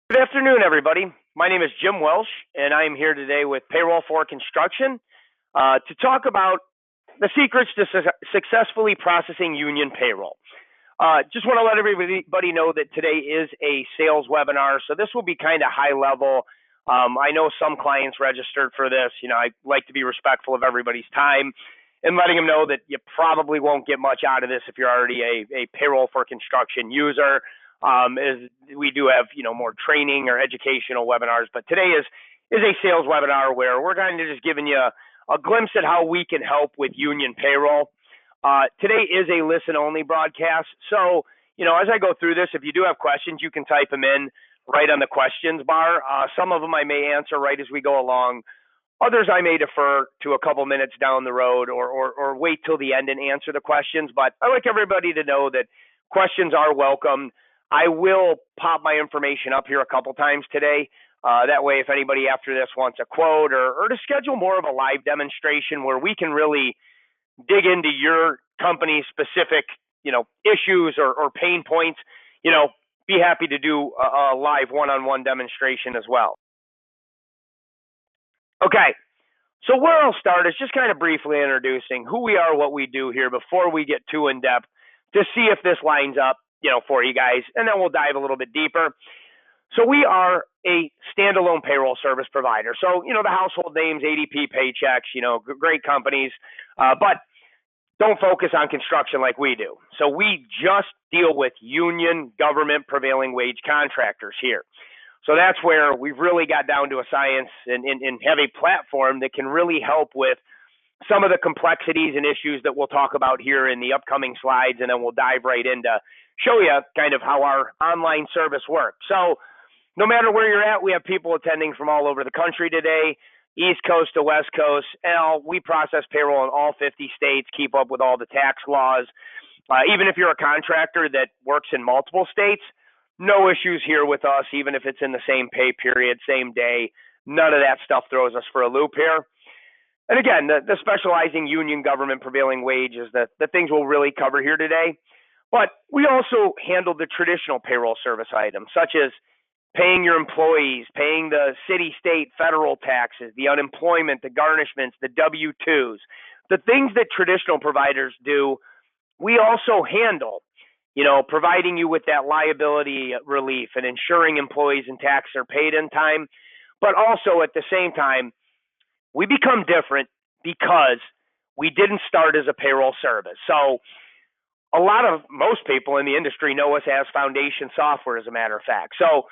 Good afternoon, everybody. My name is Jim Welsh, and I am here today with Payroll for Construction to talk about the secrets to successfully processing union payroll. Just want to let everybody know that today is a sales webinar, so this will be kind of high level. I know some clients registered for this. I like to be respectful of everybody's time and letting them know that you probably won't get much out of this if you're already a Payroll for Construction user. Is we do have more training or educational webinars, but today is a sales webinar where we're kind of just giving you a glimpse at how we can help with union payroll. Today is a listen only broadcast, so as I go through this, if you do have questions, you can type them in right on the questions bar. Some of them I may answer right as we go along. Others I may defer to a couple minutes down the road or wait till the end and answer the questions. But I like everybody to know that questions are welcome. I will pop my information up here a couple times today. That way, if anybody after this wants a quote or to schedule more of a live demonstration where we can really dig into your company's specific, issues or pain points, be happy to do a live one-on-one demonstration as well. Okay, so where I'll start is just kind of briefly introducing who we are, what we do here before we get too in depth to see if this lines up, for you guys, and then we'll dive a little bit deeper. So we are a standalone payroll service provider. So, the household names, ADP, Paychecks, great companies, but don't focus on construction like we do. So we just deal with union, government, prevailing wage contractors here. So that's where we've really got down to a science and have a platform that can really help with some of the complexities and issues that we'll talk about here in the upcoming slides, and then we'll dive right into show you kind of how our online service works. So no matter where you're at, we have people attending from all over the country today, East Coast to West Coast. And we process payroll in all 50 states, keep up with all the tax laws. Even if you're a contractor that works in multiple states, no issues here with us, even if it's in the same pay period, same day. None of that stuff throws us for a loop here. And again, the specializing union, government, prevailing wage is the things we'll really cover here today. But we also handle the traditional payroll service items, such as paying your employees, paying the city, state, federal taxes, the unemployment, the garnishments, the W-2s, the things that traditional providers do, we also handle, providing you with that liability relief and ensuring employees and taxes are paid in time. But also at the same time, we become different because we didn't start as a payroll service. So most people in the industry know us as foundation software, as a matter of fact. So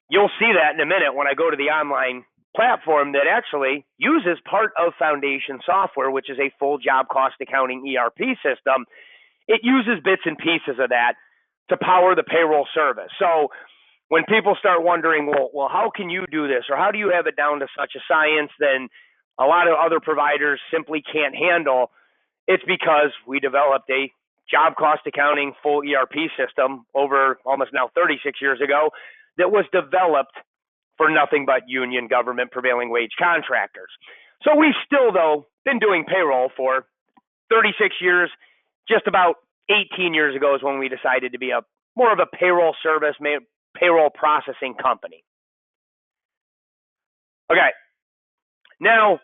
you'll see that in a minute when I go to the online platform that actually uses part of foundation software, which is a full job cost accounting ERP system. It uses bits and pieces of that to power the payroll service. So when people start wondering, well, how can you do this? Or how do you have it down to such a science then a lot of other providers simply can't handle? It's because we developed a job cost accounting full ERP system over almost now 36 years ago that was developed for nothing but union, government, prevailing wage contractors. So we've still, though, been doing payroll for 36 years. Just about 18 years ago is when we decided to be more of a payroll service, payroll processing company. Okay. Now,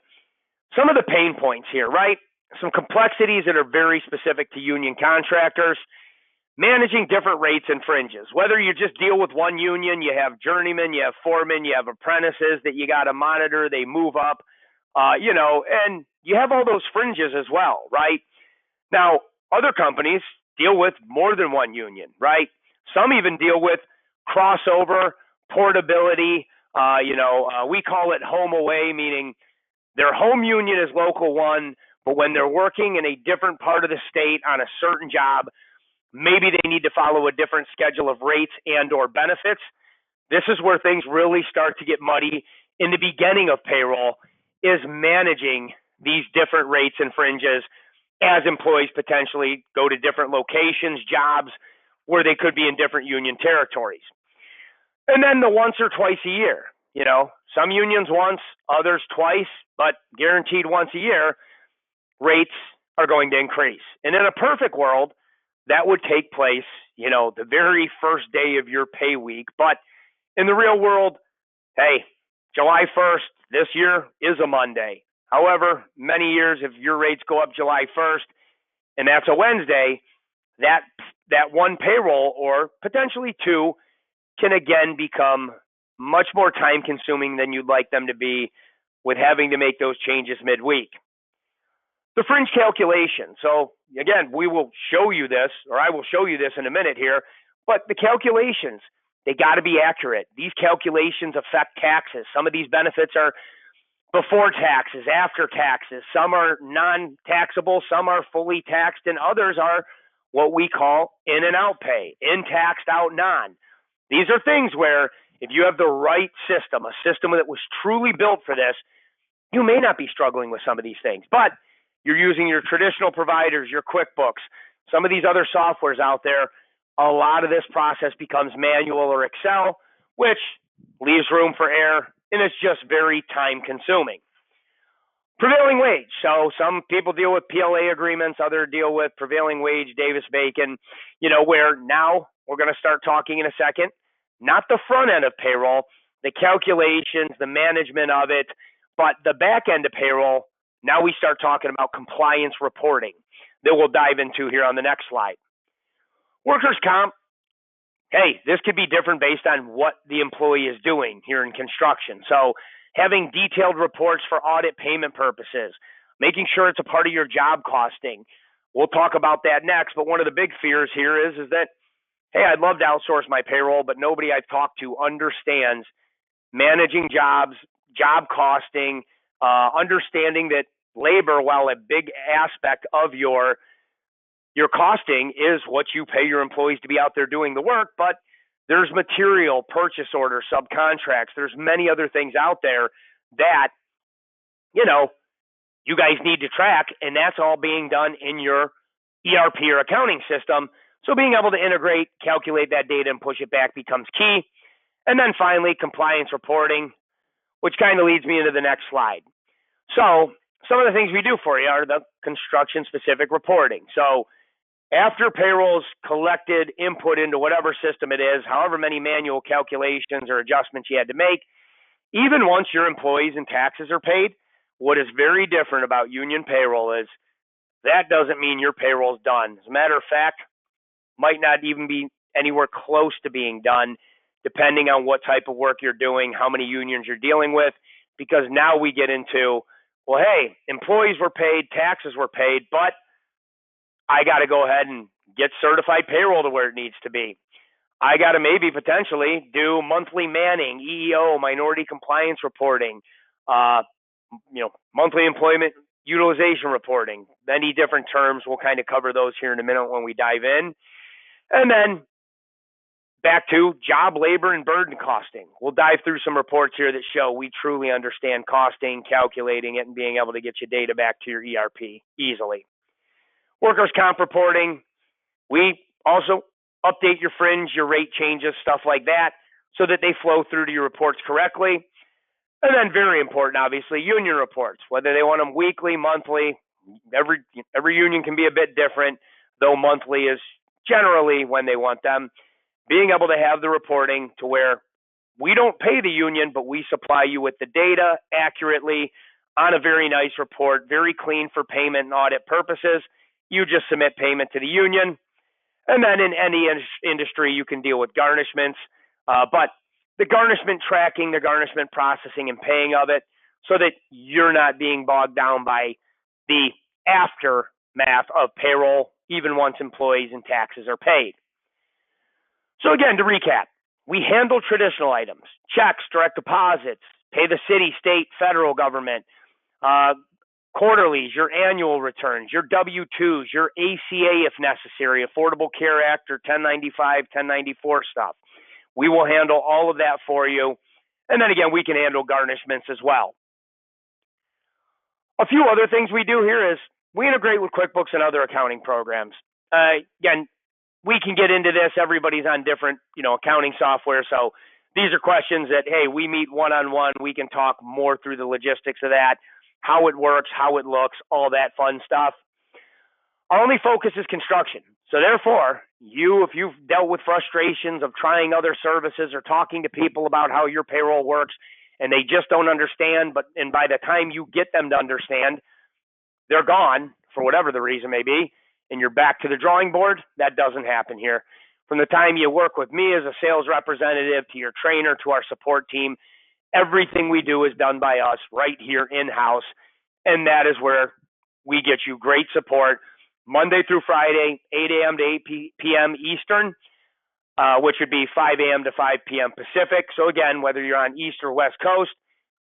some of the pain points here, right? Some complexities that are very specific to union contractors. Managing different rates and fringes. Whether you just deal with one union, you have journeymen, you have foremen, you have apprentices that you got to monitor, they move up, and you have all those fringes as well, right? Now, other companies deal with more than one union, right? Some even deal with crossover, portability. We call it home away, meaning their home union is local one, but when they're working in a different part of the state on a certain job, maybe they need to follow a different schedule of rates and or benefits. This is where things really start to get muddy in the beginning of payroll, is managing these different rates and fringes as employees potentially go to different locations, jobs, where they could be in different union territories. And then the once or twice a year, some unions once, others twice, but guaranteed once a year, rates are going to increase. And in a perfect world, that would take place, the very first day of your pay week. But In the real world, hey, July 1st this year is a Monday. However, many years if your rates go up July 1st and that's a Wednesday, that one payroll or potentially two can again become much more time consuming than you'd like them to be with having to make those changes midweek. The fringe calculation. So again, we will show you this, or I will show you this in a minute here, but the calculations, they got to be accurate. These calculations affect taxes. Some of these benefits are before taxes, after taxes. Some are non-taxable, some are fully taxed, and others are what we call in and out pay, in taxed, out non. These are things where if you have the right system, a system that was truly built for this, you may not be struggling with some of these things, but you're using your traditional providers, your QuickBooks, some of these other softwares out there. A lot of this process becomes manual or Excel, which leaves room for error, and it's just very time consuming. Prevailing wage. So some people deal with PLA agreements, others deal with prevailing wage, Davis-Bacon, where now we're going to start talking in a second, not the front end of payroll, the calculations, the management of it, but the back end of payroll. Now we start talking about compliance reporting that we'll dive into here on the next slide. Workers' comp. Hey, this could be different based on what the employee is doing here in construction. So having detailed reports for audit payment purposes, making sure it's a part of your job costing. We'll talk about that next, but one of the big fears here is that, hey, I'd love to outsource my payroll, but nobody I've talked to understands managing jobs, job costing, understanding that labor, while a big aspect of your costing is what you pay your employees to be out there doing the work, but there's material, purchase orders, subcontracts. There's many other things out there that, you guys need to track, and that's all being done in your ERP or accounting system. So being able to integrate, calculate that data, and push it back becomes key. And then finally, compliance reporting, which kind of leads me into the next slide. So some of the things we do for you are the construction-specific reporting. So after payroll's collected input into whatever system it is, however many manual calculations or adjustments you had to make, even once your employees and taxes are paid, what is very different about union payroll is that doesn't mean your payroll's done. As a matter of fact, might not even be anywhere close to being done, depending on what type of work you're doing, how many unions you're dealing with, because now we get into, well, hey, employees were paid, taxes were paid, but I got to go ahead and get certified payroll to where it needs to be. I got to maybe potentially do monthly manning, EEO, minority compliance reporting, monthly employment utilization reporting, many different terms. We'll kind of cover those here in a minute when we dive in. And then back to job, labor, and burden costing. We'll dive through some reports here that show we truly understand costing, calculating it, and being able to get you data back to your ERP easily. Workers' comp reporting. We also update your fringe, your rate changes, stuff like that, so that they flow through to your reports correctly. And then very important, obviously, union reports, whether they want them weekly, monthly. Every union can be a bit different, though monthly is generally when they want them. Being able to have the reporting to where we don't pay the union, but we supply you with the data accurately on a very nice report, very clean for payment and audit purposes. You just submit payment to the union. And then in any industry, you can deal with garnishments. But the garnishment tracking, the garnishment processing and paying of it, so that you're not being bogged down by the aftermath of payroll, even once employees and taxes are paid. So again, to recap, we handle traditional items, checks, direct deposits, pay the city, state, federal government, quarterlies, your annual returns, your W-2s, your ACA if necessary, Affordable Care Act or 1095, 1094 stuff. We will handle all of that for you. And then again, we can handle garnishments as well. A few other things we do here is we integrate with QuickBooks and other accounting programs. Again, we can get into this. Everybody's on different, accounting software. So these are questions that, hey, we meet one-on-one. We can talk more through the logistics of that, how it works, how it looks, all that fun stuff. Our only focus is construction. So therefore, if you've dealt with frustrations of trying other services or talking to people about how your payroll works and they just don't understand, and by the time you get them to understand, they're gone for whatever the reason may be, and you're back to the drawing board, that doesn't happen here. From the time you work with me as a sales representative to your trainer to our support team, everything we do is done by us right here in-house, and that is where we get you great support Monday through Friday, 8 a.m. to 8 p.m. Eastern, which would be 5 a.m. to 5 p.m. Pacific. So again, whether you're on East or West Coast,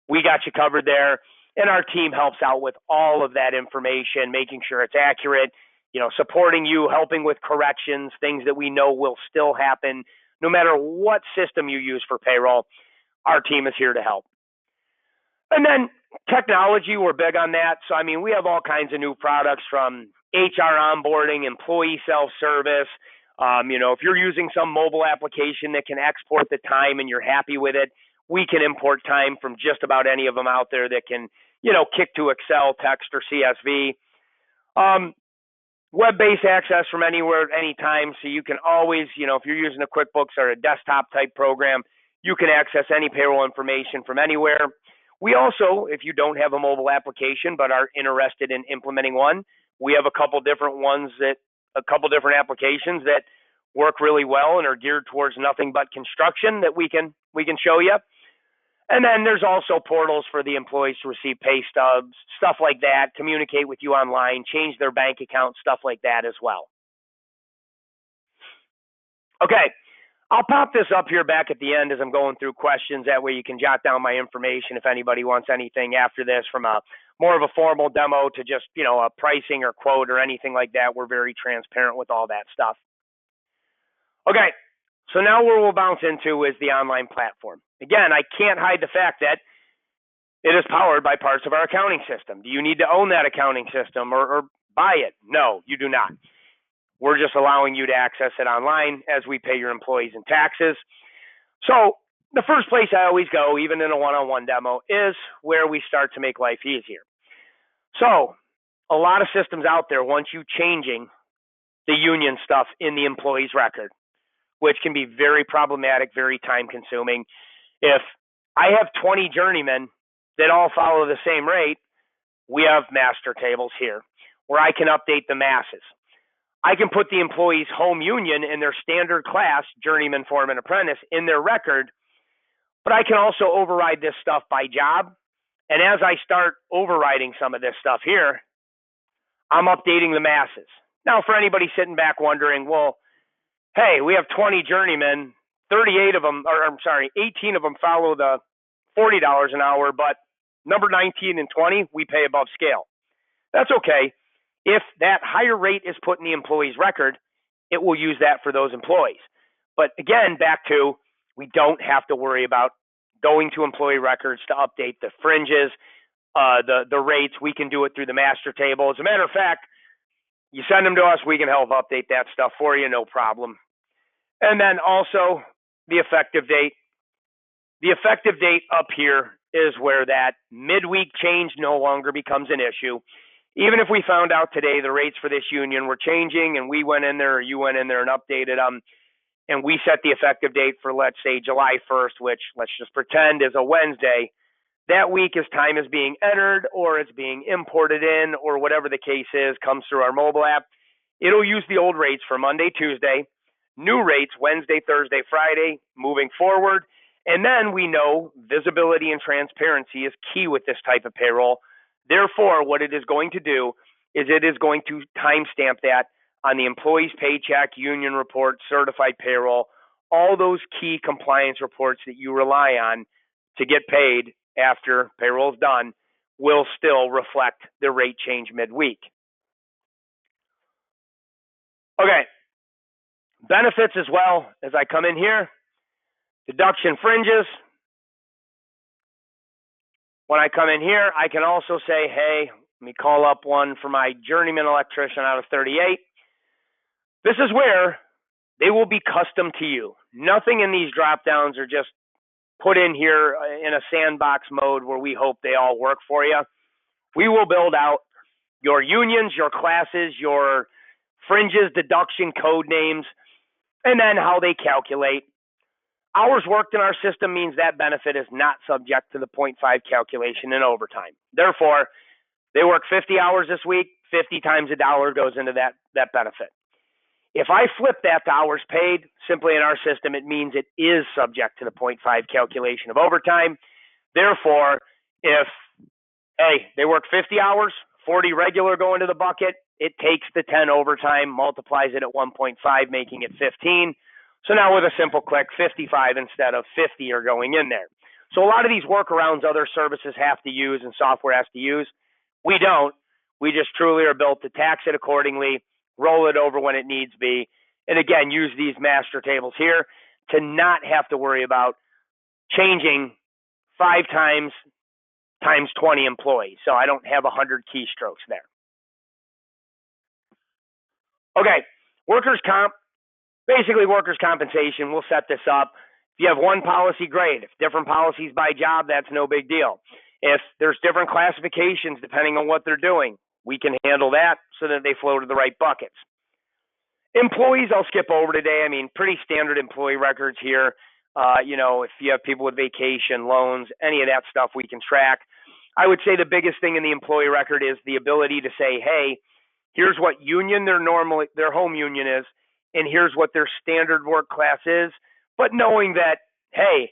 we got you covered there. And our team helps out with all of that information, making sure it's accurate, supporting you, helping with corrections, things that we know will still happen no matter what system you use for payroll. Our team is here to help. And then technology, we're big on that. So, we have all kinds of new products from HR onboarding, employee self-service. If you're using some mobile application that can export the time and you're happy with it, we can import time from just about any of them out there that can, kick to Excel, text, or CSV. Web-based access from anywhere, anytime. So you can always, if you're using a QuickBooks or a desktop type program, you can access any payroll information from anywhere. We also, if you don't have a mobile application but are interested in implementing one, we have a couple different applications that work really well and are geared towards nothing but construction that we can show you. And then there's also portals for the employees to receive pay stubs, stuff like that, communicate with you online, change their bank account, stuff like that as well. Okay, I'll pop this up here back at the end as I'm going through questions. That way you can jot down my information if anybody wants anything after this, from a more of a formal demo to just, a pricing or quote or anything like that. We're very transparent with all that stuff. Okay, so now where we'll bounce into is the online platform. Again, I can't hide the fact that it is powered by parts of our accounting system. Do you need to own that accounting system or buy it? No, you do not. We're just allowing you to access it online as we pay your employees and taxes. So the first place I always go, even in a one-on-one demo, is where we start to make life easier. So a lot of systems out there want you changing the union stuff in the employee's record, which can be very problematic, very time-consuming. If I have 20 journeymen that all follow the same rate, we have master tables here where I can update the masses. I can put the employee's home union and their standard class, journeyman, foreman, apprentice, in their record, but I can also override this stuff by job. And as I start overriding some of this stuff here, I'm updating the masses. Now, for anybody sitting back wondering, well, hey, we have 20 journeymen, 18 of them follow the $40 an hour, but number 19 and 20, we pay above scale. That's okay. If that higher rate is put in the employee's record, it will use that for those employees. But again, back to, we don't have to worry about going to employee records to update the fringes, the rates. We can do it through the master table. As a matter of fact, you send them to us, we can help update that stuff for you, no problem. And then also the effective date. The effective date up here is where that midweek change no longer becomes an issue. Even if we found out today the rates for this union were changing and we went in there or you went in there and updated them, and we set the effective date for, let's say, July 1st, which let's just pretend is a Wednesday, that week as time is being entered or it's being imported in or whatever the case is, comes through our mobile app, it'll use the old rates for Monday, Tuesday, new rates Wednesday, Thursday, Friday, moving forward. And then we know visibility and transparency is key with this type of payroll. Therefore, what it is going to do is it is going to timestamp that on the employee's paycheck, union report, certified payroll, all those key compliance reports that you rely on to get paid after payroll is done will still reflect the rate change midweek. Okay, benefits as well. As I come in here, deduction fringes. When I come in here, I can also say, hey, let me call up one for my journeyman electrician out of 38. This is where they will be custom to you. Nothing in these drop downs are just put in here in a sandbox mode where we hope they all work for you. We will build out your unions, your classes, your fringes, deduction code names, and then how they calculate. Hours worked in our system means that benefit is not subject to the 0.5 calculation in overtime. Therefore, they work 50 hours this week, 50 times $1 goes into that benefit. If I flip that to hours paid, simply in our system, it means it is subject to the 0.5 calculation of overtime. Therefore, if, hey, they work 50 hours, 40 regular go into the bucket, it takes the 10 overtime, multiplies it at 1.5, making it 15. So now with a simple click, 55 instead of 50 are going in there. So a lot of these workarounds other services have to use and software has to use. We don't. We just truly are built to tax it accordingly, roll it over when it needs be, and again, use these master tables here to not have to worry about changing 5 times 20 employees. So I don't have 100 keystrokes there. Okay, workers' comp. Basically, workers' compensation, we'll set this up. If you have one policy, great. If different policies by job, that's no big deal. If there's different classifications depending on what they're doing, we can handle that so that they flow to the right buckets. Employees, I'll skip over today. I mean, pretty standard employee records here. If you have people with vacation, loans, any of that stuff we can track. I would say the biggest thing in the employee record is the ability to say, hey, here's what union their home union is, and here's what their standard work class is. But knowing that, hey,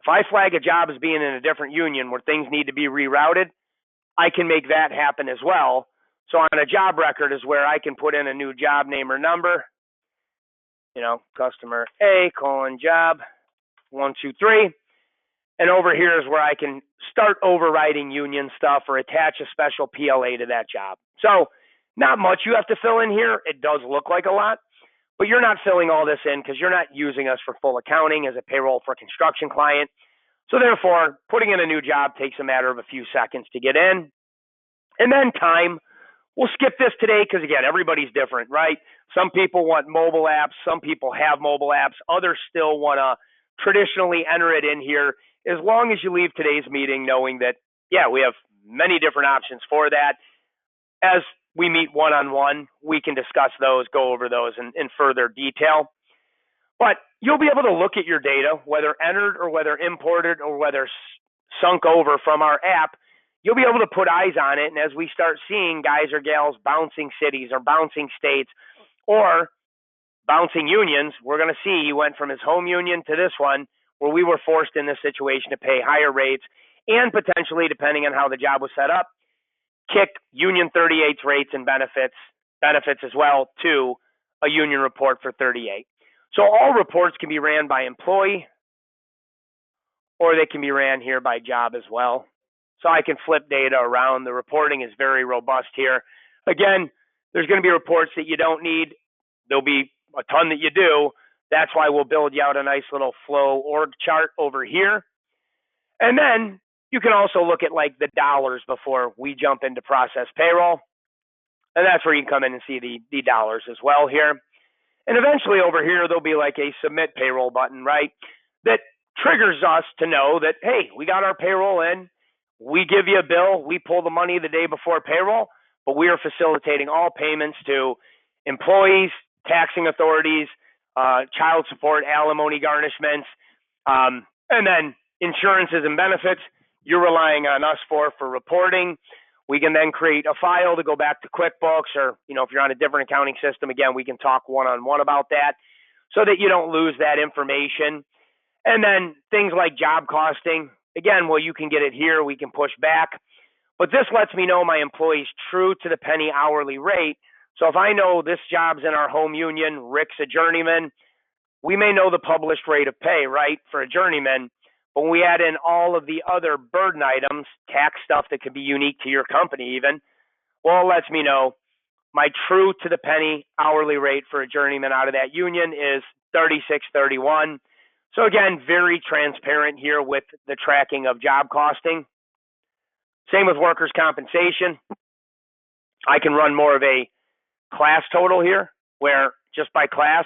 if I flag a job as being in a different union where things need to be rerouted, I can make that happen as well. So on a job record is where I can put in a new job name or number, customer A, job 123. And over here is where I can start overriding union stuff or attach a special PLA to that job. So not much you have to fill in here. It does look like a lot, but you're not filling all this in because you're not using us for full accounting as a payroll for a construction client. So therefore, putting in a new job takes a matter of a few seconds to get in. And then time. We'll skip this today because, again, everybody's different, right? Some people want mobile apps. Some people have mobile apps. Others still want to traditionally enter it in here. As long as you leave today's meeting knowing that, yeah, we have many different options for that. As we meet one-on-one, we can discuss those, go over those in further detail. But you'll be able to look at your data, whether entered or whether imported or whether sunk over from our app. You'll be able to put eyes on it. And as we start seeing guys or gals bouncing cities or bouncing states or bouncing unions, we're going to see he went from his home union to this one where we were forced in this situation to pay higher rates and potentially, depending on how the job was set up, kick Union 38's rates and benefits as well to a union report for 38. So all reports can be ran by employee or they can be ran here by job as well. So I can flip data around. The reporting is very robust here. Again, there's going to be reports that you don't need. There'll be a ton that you do. That's why we'll build you out a nice little flow org chart over here. And then you can also look at like the dollars before we jump into process payroll. And that's where you can come in and see the dollars as well here. And eventually over here, there'll be like a submit payroll button, right? That triggers us to know that, hey, we got our payroll in. We give you a bill. We pull the money the day before payroll, but we are facilitating all payments to employees, taxing authorities, child support, alimony garnishments, and then insurances and benefits. You're relying on us for reporting. We can then create a file to go back to QuickBooks or, if you're on a different accounting system, again, we can talk one-on-one about that so that you don't lose that information. And then things like job costing. Again, well, you can get it here. We can push back. But this lets me know my employee's true to the penny hourly rate. So if I know this job's in our home union, Rick's a journeyman, we may know the published rate of pay, right, for a journeyman. But when we add in all of the other burden items, tax stuff that could be unique to your company even, well, it lets me know my true to the penny hourly rate for a journeyman out of that union is $36.31. So again, very transparent here with the tracking of job costing. Same with workers' compensation. I can run more of a class total here, where just by class,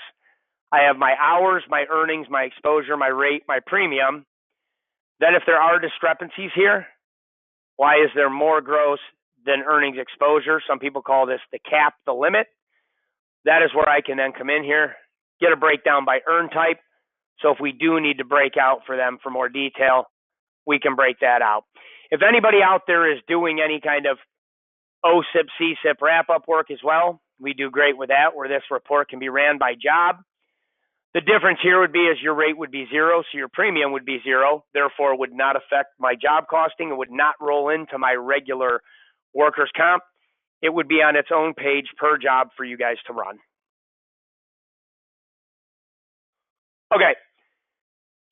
I have my hours, my earnings, my exposure, my rate, my premium. Then if there are discrepancies here, why is there more gross than earnings exposure? Some people call this the cap, the limit. That is where I can then come in here, get a breakdown by earn type. So if we do need to break out for them for more detail, we can break that out. If anybody out there is doing any kind of OSIP, CSIP wrap-up work as well, we do great with that, where this report can be ran by job. The difference here would be is your rate would be zero, so your premium would be zero, therefore would not affect my job costing. It would not roll into my regular workers' comp. It would be on its own page per job for you guys to run. Okay,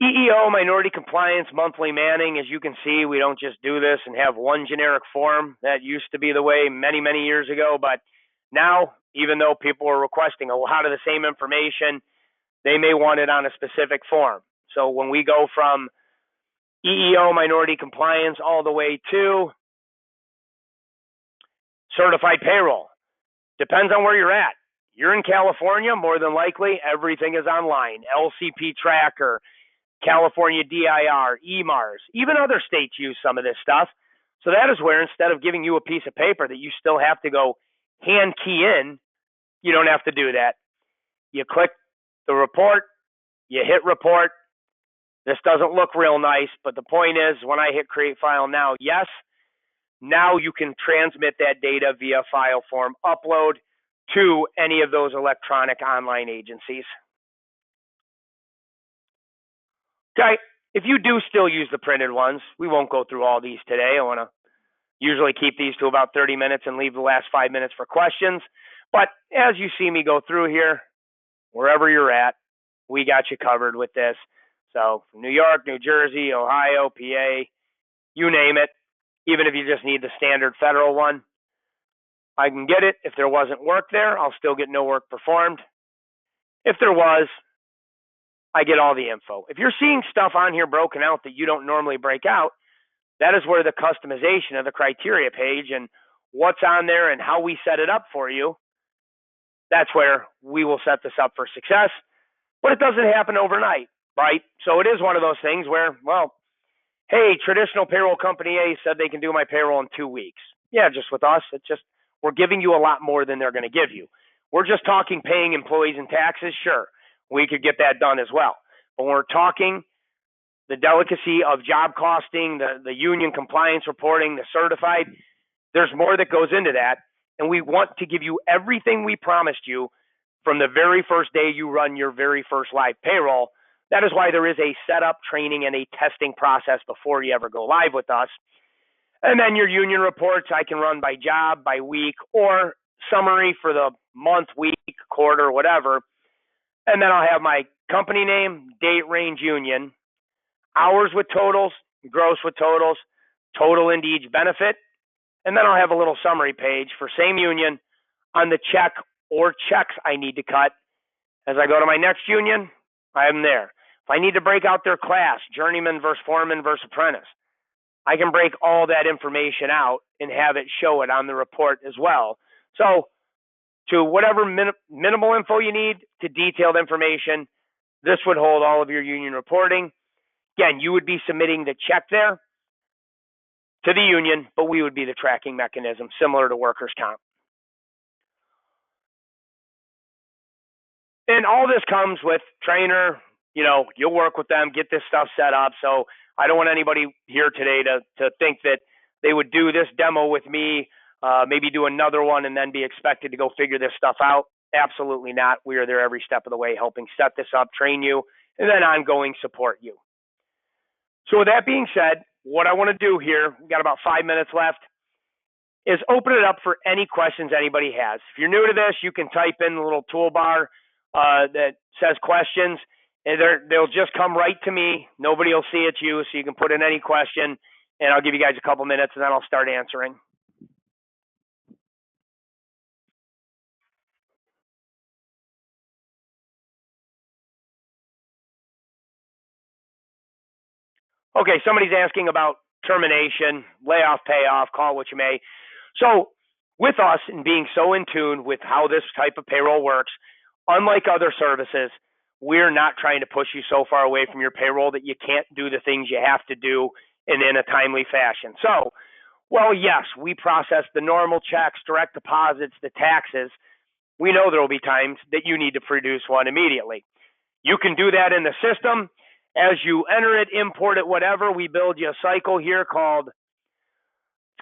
EEO, minority compliance, monthly manning. As you can see, we don't just do this and have one generic form. That used to be the way many, many years ago. But now, even though people are requesting a lot of the same information, they may want it on a specific form. So when we go from EEO, minority compliance, all the way to certified payroll, depends on where you're at. You're in California, more than likely, everything is online. LCP tracker, California DIR, EMARS, even other states use some of this stuff. So that is where instead of giving you a piece of paper that you still have to go hand key in, you don't have to do that. You click the report, you hit report. This doesn't look real nice, but the point is when I hit create file now, yes, now you can transmit that data via file form upload to any of those electronic online agencies. Okay, if you do still use the printed ones, we won't go through all these today. I want to usually keep these to about 30 minutes and leave the last 5 minutes for questions. But as you see me go through here, wherever you're at, we got you covered with this. So New York, New Jersey, Ohio, PA, you name it. Even if you just need the standard federal one, I can get it. If there wasn't work there, I'll still get no work performed. If there was, I get all the info. If you're seeing stuff on here broken out that you don't normally break out, that is where the customization of the criteria page and what's on there and how we set it up for you, that's where we will set this up for success. But it doesn't happen overnight, right? So it is one of those things where, well, hey, traditional payroll company A said they can do my payroll in 2 weeks. Yeah, just with us, it's just we're giving you a lot more than they're going to give you. We're just talking paying employees and taxes, sure. We could get that done as well. But when we're talking the delicacy of job costing, the union compliance reporting, the certified, there's more that goes into that. And we want to give you everything we promised you from the very first day you run your very first live payroll. That is why there is a setup, training, and a testing process before you ever go live with us. And then your union reports I can run by job, by week, or summary for the month, week, quarter, whatever. And then I'll have my company name, date, range, union, hours with totals, gross with totals, total into each benefit. And then I'll have a little summary page for same union on the check or checks I need to cut. As I go to my next union, I am there. If I need to break out their class, journeyman versus foreman versus apprentice, I can break all that information out and have it show it on the report as well. So to whatever minimal info you need to detailed information, this would hold all of your union reporting. Again, you would be submitting the check there to the union, but we would be the tracking mechanism, similar to workers' comp. And all this comes with trainer. You'll work with them, get this stuff set up. So I don't want anybody here today to think that they would do this demo with me, maybe do another one, and then be expected to go figure this stuff out. Absolutely not. We are there every step of the way, helping set this up, train you, and then ongoing support you. So with that being said, what I want to do here, we've got about 5 minutes left, is open it up for any questions anybody has. If you're new to this, you can type in the little toolbar that says questions, and they'll just come right to me. Nobody will see it's you, so you can put in any question, and I'll give you guys a couple minutes, and then I'll start answering. Okay, somebody's asking about termination, layoff, payoff, call it what you may. So with us and being so in tune with how this type of payroll works, unlike other services, we're not trying to push you so far away from your payroll that you can't do the things you have to do and in a timely fashion. So, well, yes, we process the normal checks, direct deposits, the taxes, we know there will be times that you need to produce one immediately. You can do that in the system. As you enter it, import it, whatever, we build you a cycle here called,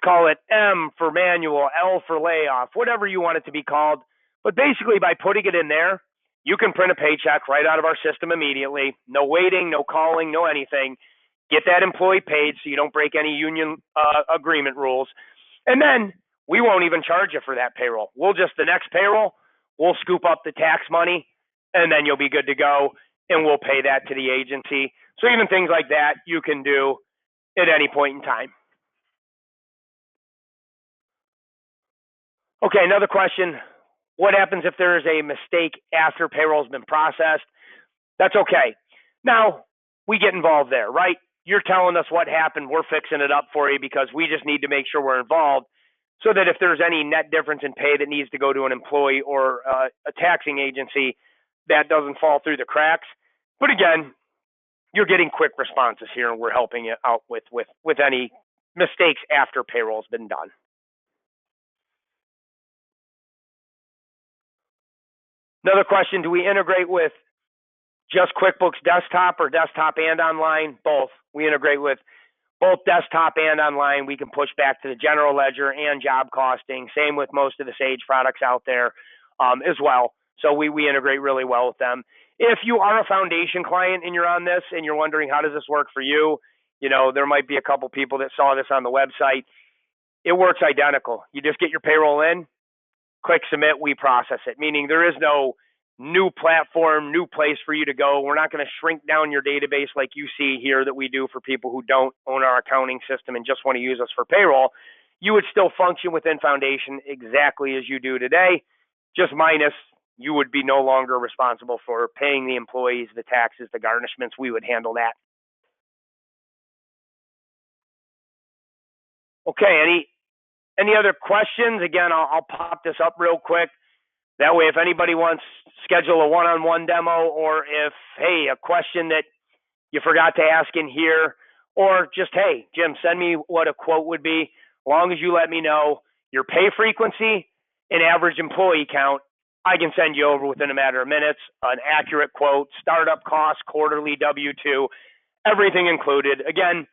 call it M for manual, L for layoff, whatever you want it to be called. But basically, by putting it in there, you can print a paycheck right out of our system immediately. No waiting, no calling, no anything. Get that employee paid so you don't break any union agreement rules. And then we won't even charge you for that payroll. We'll just, the next payroll, we'll scoop up the tax money, and then you'll be good to go, and we'll pay that to the agency. So even things like that you can do at any point in time. Okay, another question. What happens if there is a mistake after payroll's been processed? That's okay. Now, we get involved there, right? You're telling us what happened. We're fixing it up for you because we just need to make sure we're involved so that if there's any net difference in pay that needs to go to an employee or a taxing agency, that doesn't fall through the cracks. But again, you're getting quick responses here, and we're helping you out with any mistakes after payroll's been done. Another question, do we integrate with just QuickBooks Desktop or desktop and online? Both. We integrate with both desktop and online. We can push back to the general ledger and job costing. Same with most of the Sage products out there as well. So we integrate really well with them. If you are a foundation client and you're on this and you're wondering how does this work for you, you know, there might be a couple people that saw this on the website. It works identical. You just get your payroll in, click submit, we process it, meaning there is no new platform, new place for you to go. We're not going to shrink down your database like you see here that we do for people who don't own our accounting system and just want to use us for payroll. You would still function within Foundation exactly as you do today, just minus you would be no longer responsible for paying the employees, the taxes, the garnishments. We would handle that. Okay, any other questions? Again, I'll pop this up real quick. That way, if anybody wants to schedule a one-on-one demo, or if, hey, a question that you forgot to ask in here, or just, hey, Jim, send me what a quote would be. As long as you let me know your pay frequency and average employee count, I can send you over within a matter of minutes an accurate quote, startup costs, quarterly W-2, everything included. Again,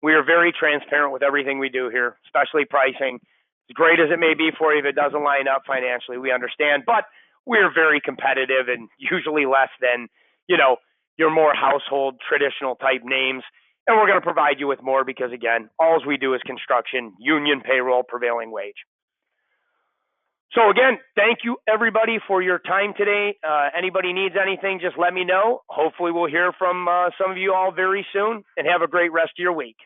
we are very transparent with everything we do here, especially pricing. As great as it may be for you, if it doesn't line up financially, we understand. But we're very competitive and usually less than, you know, your more household traditional type names. And we're going to provide you with more because, again, all we do is construction, union payroll, prevailing wage. So again, thank you everybody for your time today. Anybody needs anything, just let me know. Hopefully we'll hear from some of you all very soon, and have a great rest of your week.